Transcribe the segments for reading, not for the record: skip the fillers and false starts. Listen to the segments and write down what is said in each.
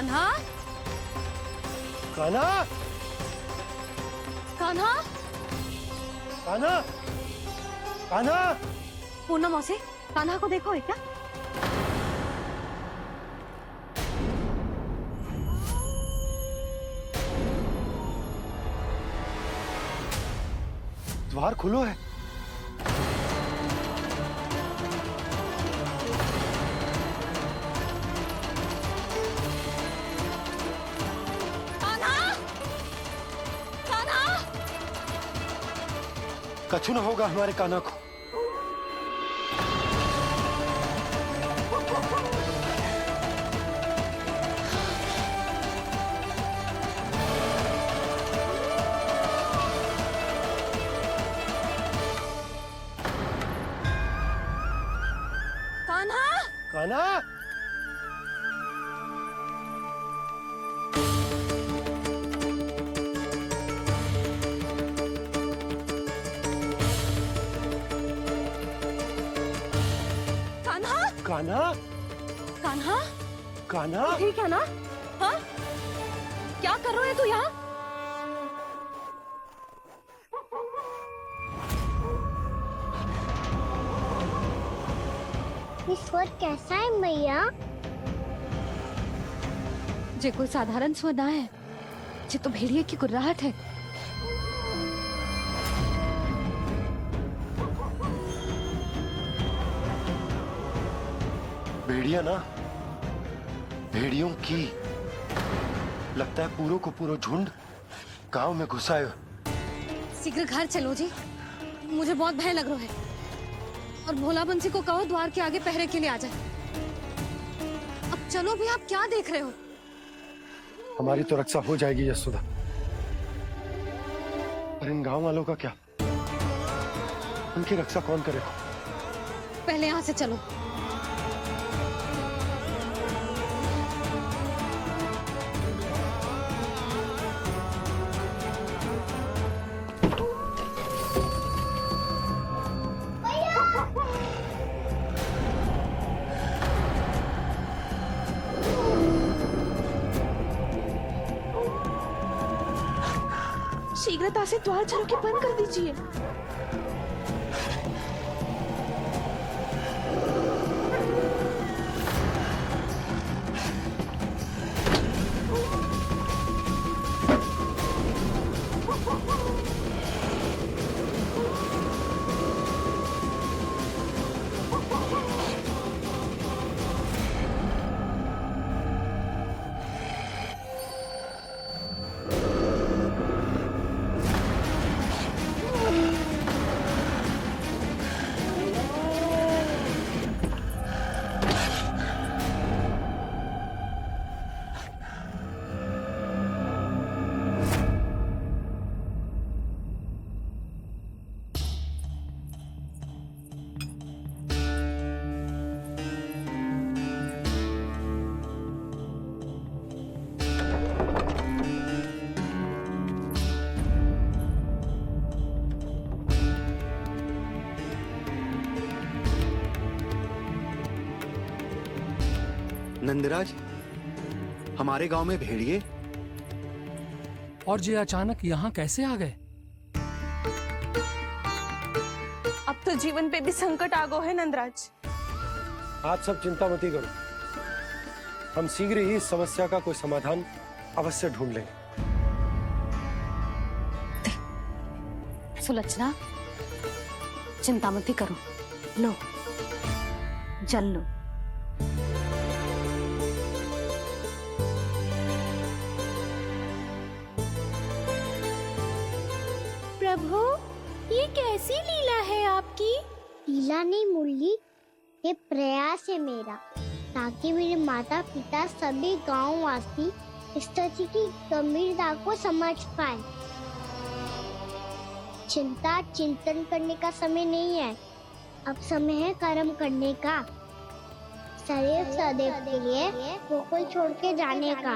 कान्हा, कान्हा, कान्हा, कान्हा, कान्हा। पूर्णा मौसी, कान्हा को देखो है क्या? द्वार खुलो है। कछु ना होगा हमारे कान्हा को। कान्हा, कान्हा, कान्हा, कान्हा, कान्हा। ठीक है ना? हाँ? क्या कर रहे हो तू यहाँ? ये स्वर कैसा है मैया? जे कोई साधारण स्वर ना है, जे तो भेड़िए की गुर्राहट है। भेड़िया ना, भेड़ियों की। लगता है पूरो को पूरो झुंड गांव में घुसा है। शीघ्र घर चलो जी, मुझे बहुत भय लग रहा है। और भोला बंसी को कहो द्वार के आगे पहरे के लिए आ जाए। अब चलो भी, आप क्या देख रहे हो? हमारी तो रक्षा हो जाएगी यशोदा, पर इन गांव वालों का क्या? उनकी रक्षा कौन करेगा? पहले यहाँ से चलो। शीघ्रता से द्वार चलो के बंद कर दीजिए। नंदराज, हमारे गांव में भेड़िए और ये अचानक यहाँ कैसे आ गए? अब तो जीवन पे भी संकट आ गो है नंदराज। आप सब चिंता मत करो, हम शीघ्र ही इस समस्या का कोई समाधान अवश्य ढूंढ लेंगे। सुलक्षणा, चिंता मत करो, लो जल लो। प्रभु, ये कैसी लीला है आपकी? लीला नहीं मुरली, ये प्रयास है मेरा, ताकि मेरे माता पिता सभी गांव वासी इस स्थिति की गंभीरता को समझ पाए। चिंता चिंतन करने का समय नहीं है, अब समय है कर्म करने का। सदैव सदैव के लिए गोकुल छोड़ के जाने का।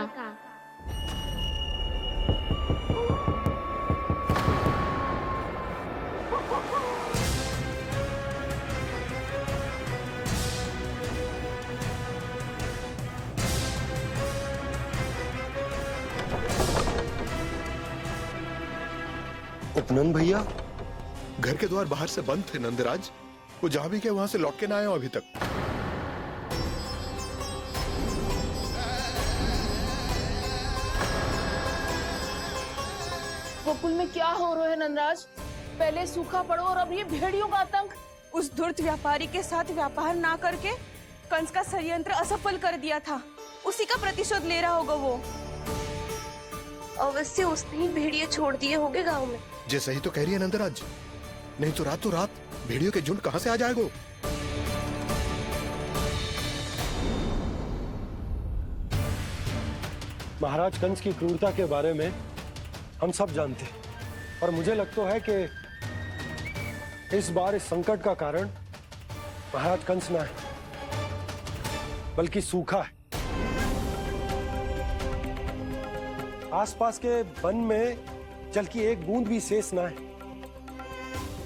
उपनंद भैया? घर के द्वार बाहर से बंद थे नंदराज। वो जहां भी गए वहां से लौट के ना आए हो अभी तक। गोकुल में क्या हो रहा है नंदराज? पहले सूखा पड़ो और अब ये भेड़ियों का आतंक। उस धूर्त व्यापारी के साथ व्यापार ना करके कंस का षड्यंत्र असफल कर दिया था। उसी का प्रतिशोध ले रहा होगा वो। अवश्य उसने ही भेड़िए छोड़ दिए होंगे गांव में। जैसे ही तो कह रही है नंदराज, नहीं तो रात भेड़ियों के झुंड कहां से आ जाएगा? महाराज कंस की क्रूरता के बारे में हम सब जानते हैं, और मुझे लगता है कि इस बार इस संकट का कारण महाराज कंस ना है, बल्कि सूखा है। आसपास के वन में जल की एक बूंद भी शेष ना है।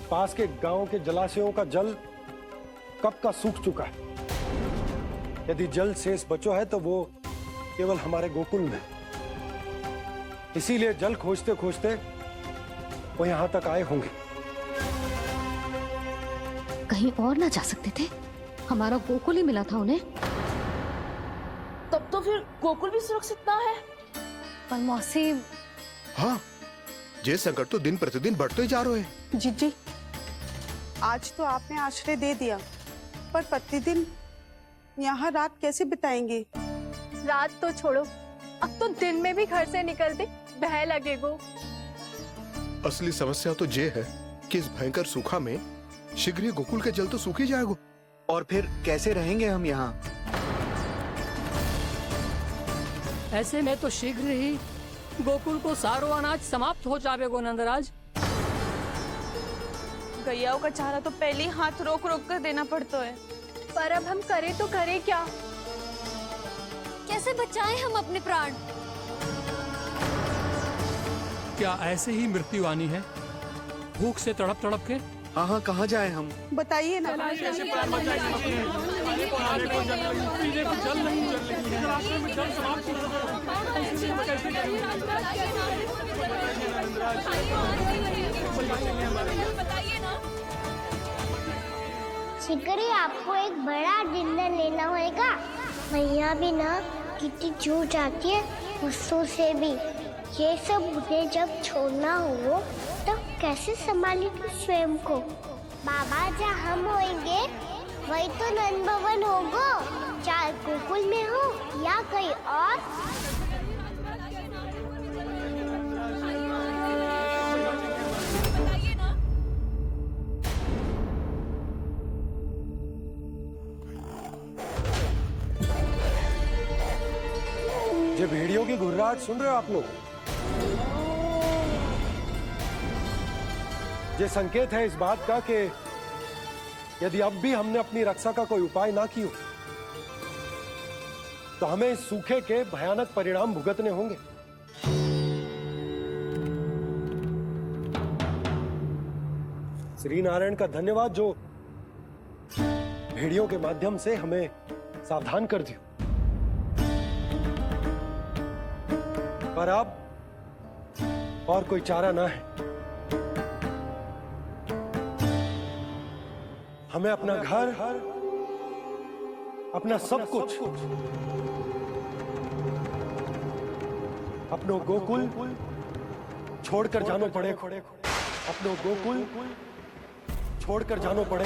पास के गांव के जलाशयों का जल कब का सूख चुका है। यदि जल शेष बचो है तो वो केवल हमारे गोकुल में। इसीलिए जल खोजते खोजते वो यहां तक आए होंगे। कहीं और ना जा सकते थे? हमारा गोकुल ही मिला था उन्हें। तब तो फिर गोकुल भी सुरक्षित ना है। पर मौसी, हाँ, ये संकट तो दिन प्रतिदिन बढ़ते ही जा रहे हैं। जीजी, आज तो आपने आश्रय दे दिया, पर प्रतिदिन यहाँ रात कैसे बिताएंगे? रात तो छोड़ो, अब तो दिन में भी घर से निकलते भय लगेगो। असली समस्या तो ये है कि इस भयंकर सूखा में शीघ्र ही गोकुल के जल तो सूख ही जाएगा। और फिर कैसे रहेंगे हम यहाँ? ऐसे में तो शीघ्र ही गोकुल को सारो अनाज समाप्त हो जाएगो नंदराज। गैयाओं का चारा तो पहले ही हाथ रोक रोक कर देना पड़ता है। पर अब हम करें तो करें क्या? कैसे बचाएं हम अपने प्राण? क्या ऐसे ही मृत्यु आनी है, भूख से तड़प तड़प के? हाँ, कहाँ जाए हम? बताइए ना। शिकारी, आपको एक बड़ा डिनर लेना होगा। मैया भी ना कितनी जूझ आती है गुस्सों से भी। ये सब उन्हें जब छोड़ना हो तब कैसे संभालेंगे स्वयं को? बाबा, जहाँ हम होंगे वही तो नंद भवन होगा, चाहे गोकुल में हो या कहीं और। ये भेड़ियों की घुर्राहट सुन रहे हो आप लोग? ये संकेत है इस बात का कि यदि अब भी हमने अपनी रक्षा का कोई उपाय ना किया तो हमें इस सूखे के भयानक परिणाम भुगतने होंगे। श्री नारायण का धन्यवाद जो भेड़ियों के माध्यम से हमें सावधान कर दिया। पर अब और कोई चारा ना है। हमें अपना घर, अपना सब कुछ, अपनो गोकुल छोड़कर जानो पड़े। अपनो गोकुल छोड़कर जानो पड़े।